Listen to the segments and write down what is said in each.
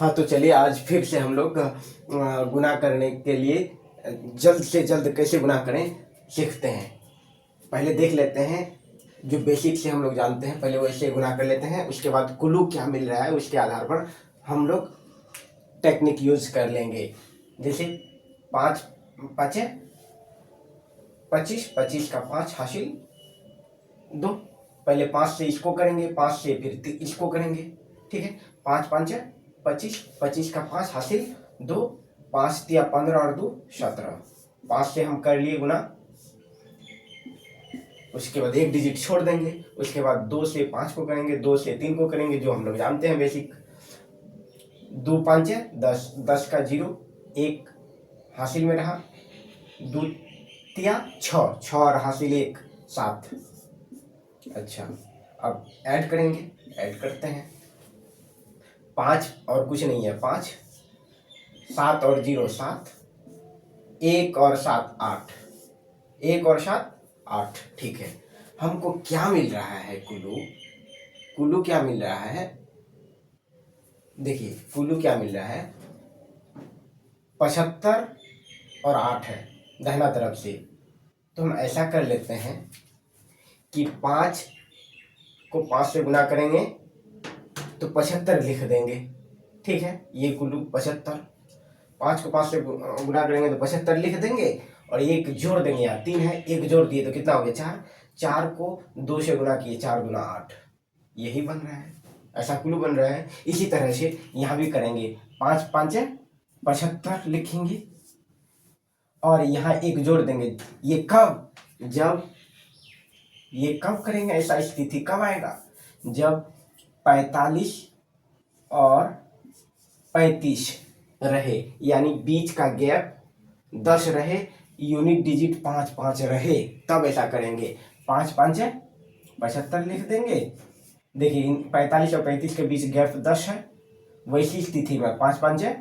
हाँ तो चलिए आज फिर से हम लोग गुनाह करने के लिए जल्द से जल्द कैसे गुनाह करें सीखते हैं। पहले देख लेते हैं जो बेसिक से हम लोग जानते हैं, पहले वैसे गुनाह कर लेते हैं। उसके बाद क्लू क्या मिल रहा है उसके आधार पर हम लोग टेक्निक यूज कर लेंगे। जैसे 5 पाँचे 25, 25 का 5 हासिल 2। पहले 5 से इसको करेंगे, 5 से फिर इसको करेंगे, ठीक है। 5 5 25, 25 का 5 हासिल 2, 5 दिया 15 और 2 17। 5 से हम कर लिए गुना, उसके बाद एक डिजिट छोड़ देंगे। उसके बाद 2 से 5 को करेंगे, 2 से 3 को करेंगे, जो हम लोग जानते हैं बेसिक। 2 5 10, 10 का 0 1 हासिल में रहा, 2 तिया 6, 6 और हासिल 1 7। अच्छा, अब ऐड करेंगे, ऐड करते हैं। 5 और कुछ नहीं है, 5 7 और 0 7, 1 और 7 8, 1 और 7 8, ठीक है। हमको क्या मिल रहा है कुल्लू, कुल्लू क्या मिल रहा है, देखिए कुल्लू क्या मिल रहा है, 75 और 8 है दाहिना तरफ से। तो हम ऐसा कर लेते हैं कि 5 को 5 से गुना करेंगे तो 75 लिख देंगे, ठीक है। ये कुल्लू 75, 5 को 5 से गुना करेंगे तो 75 लिख देंगे और एक जोड़ देंगे, यार 3 है, एक जोड़ दिए तो कितना हो गया 4। 4 को 2 से गुना किए, 4 गुना 8, यही बन रहा है, ऐसा कुल्लू बन रहा है। इसी तरह से यहाँ भी करेंगे, 5 5 75 लिखेंगे और यहाँ एक जोड़ देंगे। ये कब, जब ये कब करेंगे, ऐसा स्थिति कब आएगा, जब 45 और 35 रहे, यानी बीच का गैप 10 रहे, यूनिट डिजिट 5 5 रहे, तब ऐसा करेंगे। 5 5 75 लिख देंगे। देखिए 45 और 35 के बीच गैप 10 है, वैसी स्थिति में 5 5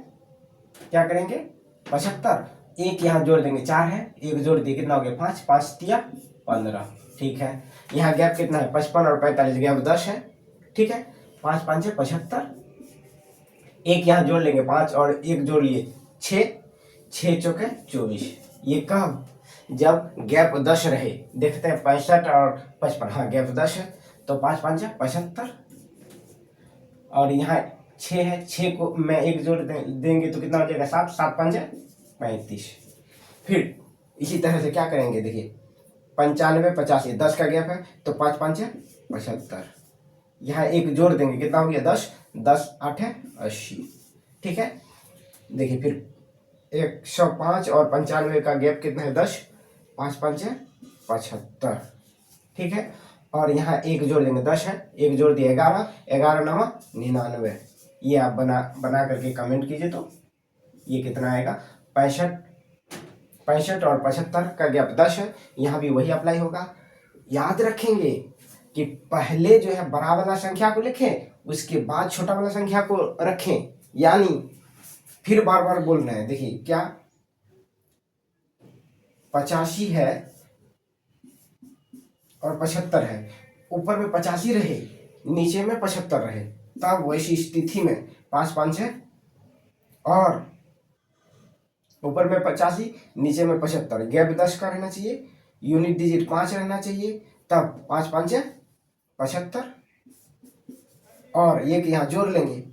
क्या करेंगे 75, एक यहाँ जोड़ देंगे, 4 है, एक जोड़ दिए कितना हो गया 5, 5 दिया 15, ठीक है। यहाँ गैप कितना है 55 और 45 गैप 10 है, ठीक है। 5 5 75, एक यहाँ जोड़ लेंगे 5 और एक जोड़ लिए 6, 6 चौके 24। ये कब, जब गैप 10 रहे। देखते हैं 65 और 55, हाँ गैप 10 है, तो 5 5 75 और यहाँ 6 है, 6 को मैं एक जोड़ देंगे तो कितना हो जाएगा 7, 7 5 35। फिर इसी तरह से क्या करेंगे, देखिए 95 85, 10 का गैप है तो 5 5 75, यहाँ एक जोड़ देंगे कितना हो गया 10, 10 8 80, ठीक है। देखिए फिर 105 और 95 का गैप कितना है 10, 5 5 75, ठीक है। और यहाँ एक जोड़ देंगे 10 है, एक जोड़ दिया 11, 11 9 99। ये आप बना करके कमेंट कीजिए तो ये कितना आएगा 65, 65 और 75 का गैप 10 है, यहाँ भी वही अप्लाई होगा। याद रखेंगे कि पहले जो है बड़ा वाला संख्या को लिखें, उसके बाद छोटा वाला संख्या को रखें, यानी फिर बार बार बोल रहे हैं। देखिए क्या 85 है और 75 है, ऊपर में 85 रहे नीचे में 75 रहे, तब वैसी स्थिति में 5 5 है और ऊपर में 85 नीचे में 75, गैप 10 का रहना चाहिए, यूनिट डिजिट 5 रहना चाहिए, तब 5 5 75 और एक यहाँ जोड़ लेंगे।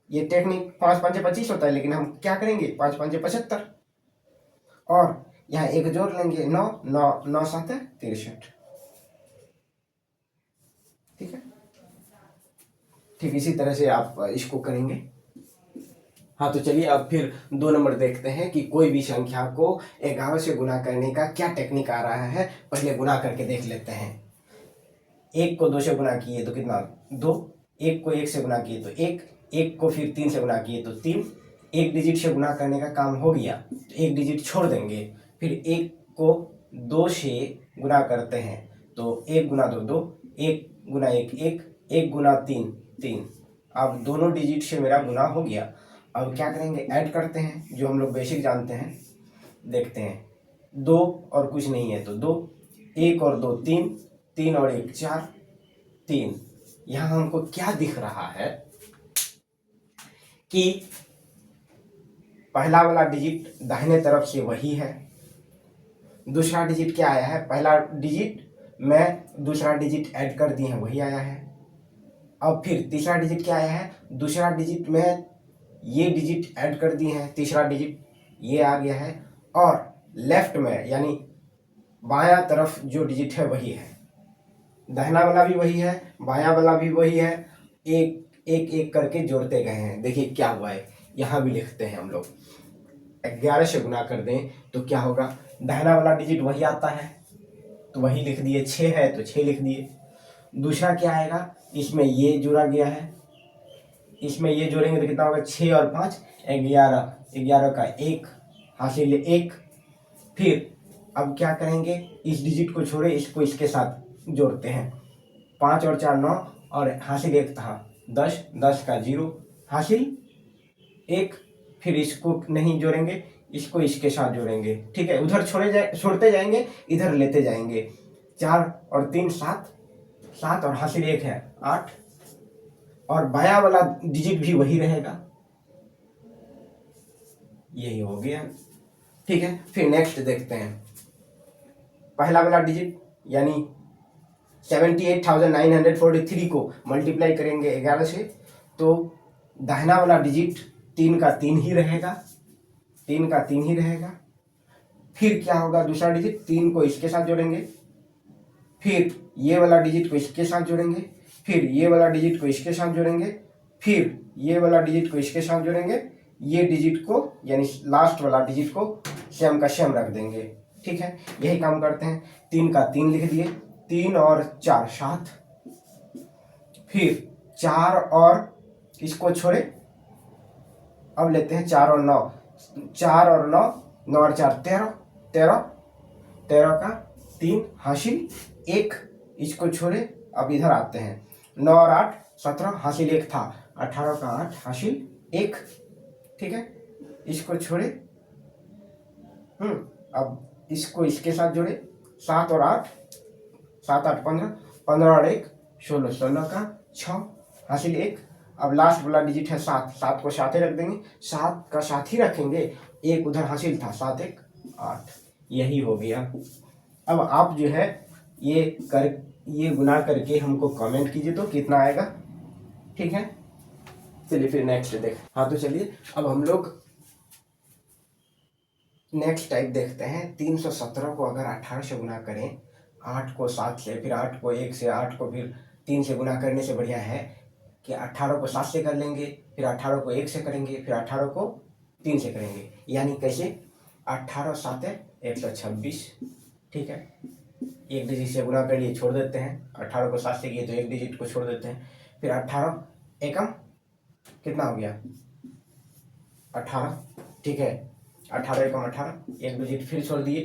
ये टेक्निक 5 5 25 होता है, लेकिन हम क्या करेंगे 5 5 75 और यहाँ एक जोड़ लेंगे 9 9 9 7 63, ठीक है। ठीक इसी तरह से आप इसको करेंगे। हाँ तो चलिए अब फिर 2 नंबर देखते हैं कि कोई भी संख्या को 11 से गुना करने का क्या टेक्निक आ रहा है। पहले गुना करके देख लेते हैं। 1 को 2 से गुना किए तो कितना 2, 1 को 1 से गुना किए तो 1, 1 को फिर 3 से गुना किए तो 3, एक डिजिट से गुना करने का काम हो गया तो एक डिजिट छोड़ देंगे। फिर 1 को 2 से गुना करते हैं तो 1 गुना 2 2, 1 गुना 1 1, 1 गुना 3 3। अब दोनों डिजिट से मेरा गुना हो गया। अब क्या करेंगे, ऐड करते हैं, जो हम लोग बेसिक जानते हैं। देखते हैं 2 और कुछ नहीं है तो 2, 1 और 2 3, 3 और 1 4 3। यहाँ हमको क्या दिख रहा है, कि पहला वाला डिजिट दाहिने तरफ से वही है, दूसरा डिजिट क्या आया है, पहला डिजिट में दूसरा डिजिट ऐड कर दिए हैं वही आया है। अब फिर तीसरा डिजिट क्या आया है, दूसरा डिजिट में ये डिजिट ऐड कर दिए हैं, तीसरा डिजिट ये आ गया है। और लेफ्ट में यानी बायां तरफ जो डिजिट है वही है, दाहिना वाला भी वही है, बायां वाला भी वही है, एक एक एक करके जोड़ते गए हैं। देखिए क्या हुआ है, यहाँ भी लिखते हैं हम लोग। 11 से गुना कर दें तो क्या होगा, दाहिना वाला डिजिट वही आता है तो वही लिख दिए, 6 है तो 6 लिख दिए। दूसरा क्या आएगा, इसमें ये जोड़ा गया है, इसमें ये जोड़ेंगे तो कितना होगा, 6 और 5 11, 11 का 1 हासिल 1। फिर अब क्या करेंगे, इस डिजिट को छोड़े इसको इसके साथ जोड़ते हैं, 5 और 4 9 और हासिल 1 था 10, 10 का 0 हासिल 1। फिर इसको नहीं जोड़ेंगे, इसको इसके साथ जोड़ेंगे, ठीक है। उधर छोड़ते जाएंगे, इधर लेते जाएंगे, 4 और 3 7, 7 और हासिल 1 है 8, और बायां वाला डिजिट भी वही रहेगा, यही हो गया, ठीक है। फिर नेक्स्ट देखते हैं, पहला वाला डिजिट यानी 78,943 को मल्टीप्लाई करेंगे 11 से तो दाहिना वाला डिजिट 3 का 3 ही रहेगा, 3 का 3 ही रहेगा। फिर क्या होगा, दूसरा डिजिट 3 को इसके साथ जोड़ेंगे, फिर ये वाला डिजिट को इसके साथ जोड़ेंगे, फिर ये वाला डिजिट को इसके साथ जोड़ेंगे, फिर ये वाला डिजिट को इसके साथ जोड़ेंगे, ये डिजिट को यानी लास्ट वाला डिजिट को सेम का सेम रख देंगे, ठीक है। यही काम करते हैं, 3 का 3 लिख दिए, 3 और 4 7, फिर 4 और इसको छोड़े, अब लेते हैं 4 और 9, 4 और 9, 9 और 4 13, 13, 13 का 3 हासिल 1, इसको छोड़े अब इधर आते हैं, 9 और 8 17 हासिल 1 था, 18 का 8 हासिल 1, ठीक है। इसको छोड़े, अब इसको इसके साथ जोड़े, 7 और 8 7 8 15, 15 और 1 16, 16 का 6 हासिल 1। अब लास्ट वाला डिजिट है 7, 7 को साथ ही रख देंगे, 7 का साथ ही रखेंगे, 1 उधर हासिल था 7 1 8, यही हो गया। अब आप जो है ये गुना करके हमको कमेंट कीजिए तो कितना आएगा, ठीक है। चलिए फिर नेक्स्ट देख, हाँ तो चलिए अब हम लोग नेक्स्ट टाइप देखते हैं। 317 को अगर 18 से गुना करें, 8 को 7 से, फिर 8 को 1 से, 8 को फिर 3 से गुना करने से बढ़िया है कि 18 को 7 से कर लेंगे, फिर 18 को 1 से करेंगे, फिर 18 को 3 से करेंगे। यानी कैसे, 18 7 126, ठीक है। एक डिजिट से गुना कर लिए, छोड़ देते हैं, 18 को 7 से किए तो एक डिजिट को छोड़ देते हैं, फिर 18 एकम कितना हो गया 18, ठीक है। 18 एकम 18, एक डिजिट फिर छोड़ दिए,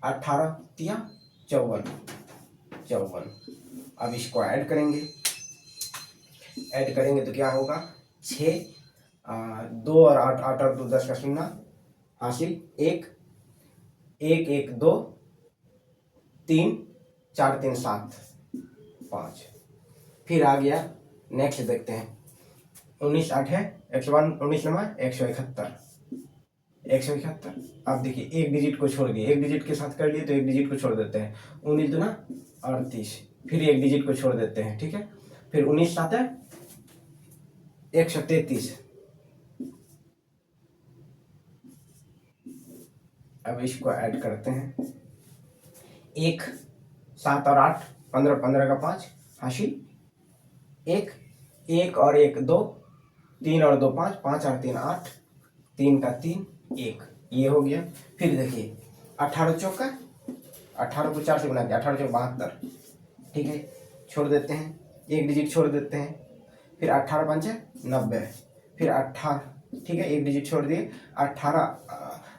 18 तिया 54। अब इसको ऐड करेंगे, तो क्या होगा 6, 2 और 8 8 और 2 10 का 0 हासिल 1 1 1 2 3 4 3 7 5। फिर आ गया नेक्स्ट देखते हैं, 19 8 है 101, 19 नंबर 171। अब देखिए एक डिजिट को छोड़ दिए, एक डिजिट के साथ कर लिए तो एक डिजिट को छोड़ देते हैं, 19 दूना 38, फिर एक डिजिट को छोड़ देते हैं, ठीक है। फिर 19 7 है 133। अब इसको ऐड करते हैं, 1 7 और 8 15, 15 का 5 हासिल 1 1 और 1 2, 3 और 2 5, 5 और 3 8, 3 का 3 1, ये हो गया। फिर देखिए 18 चौका, 18 को 4 से गुना किया, 18 चौक 72, ठीक है। छोड़ देते हैं, एक डिजिट छोड़ देते हैं, फिर 18 5 90, फिर 18, ठीक है, एक डिजिट छोड़ दिए, 18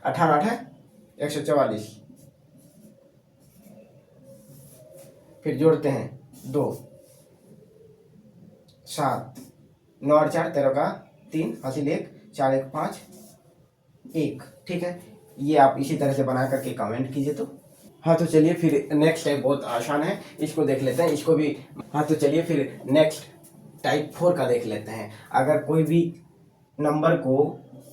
8 है 144, फिर जोड़ते हैं 2 7 9 और 4 13 का 3 हासिल 1 4 1 5 1, ठीक है। ये आप इसी तरह से बना करके कमेंट कीजिए तो। हाँ तो चलिए फिर नेक्स्ट टाइप बहुत आसान है, इसको देख लेते हैं, इसको भी। हाँ तो चलिए फिर नेक्स्ट टाइप 4 का देख लेते हैं। अगर कोई भी नंबर को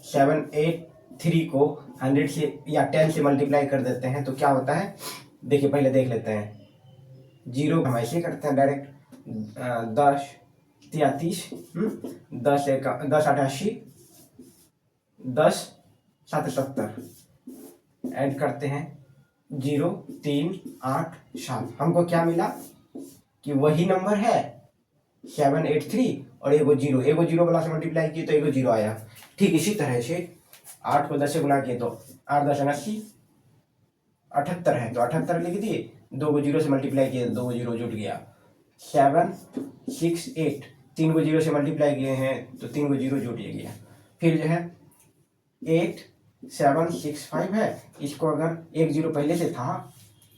783 को 100 से या 10 से मल्टीप्लाई कर देते हैं तो क्या होता है, देखिए पहले देख लेते हैं। 0 हम ऐसे करते हैं डायरेक्ट, 10 33, 10 एक 10 88, 10 77 ऐड करते हैं 0 3 8 7। हमको क्या मिला कि वही नंबर है 783 और एगो जीरो वाला से मल्टीप्लाई किए तो एगो जीरो आया। ठीक इसी तरह से 8 को 10 से गुना किए तो 8 10 80, 78 है तो 78 लिख दिए, 2 को 0 से मल्टीप्लाई किए तो 2 को 0 जुट गया। 7 6 8, 3 को 0 से मल्टीप्लाई किए हैं तो 3 को 0 जुट गया। फिर जो है 8 7 6 5 है, इसको अगर 1 0 पहले से था,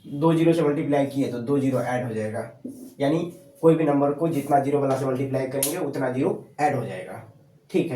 2 0 से मल्टीप्लाई किए तो 2 0 ऐड हो जाएगा। यानी कोई भी नंबर को जितना जीरो वाला से मल्टीप्लाई करेंगे उतना जीरो ऐड हो जाएगा। ठीक है।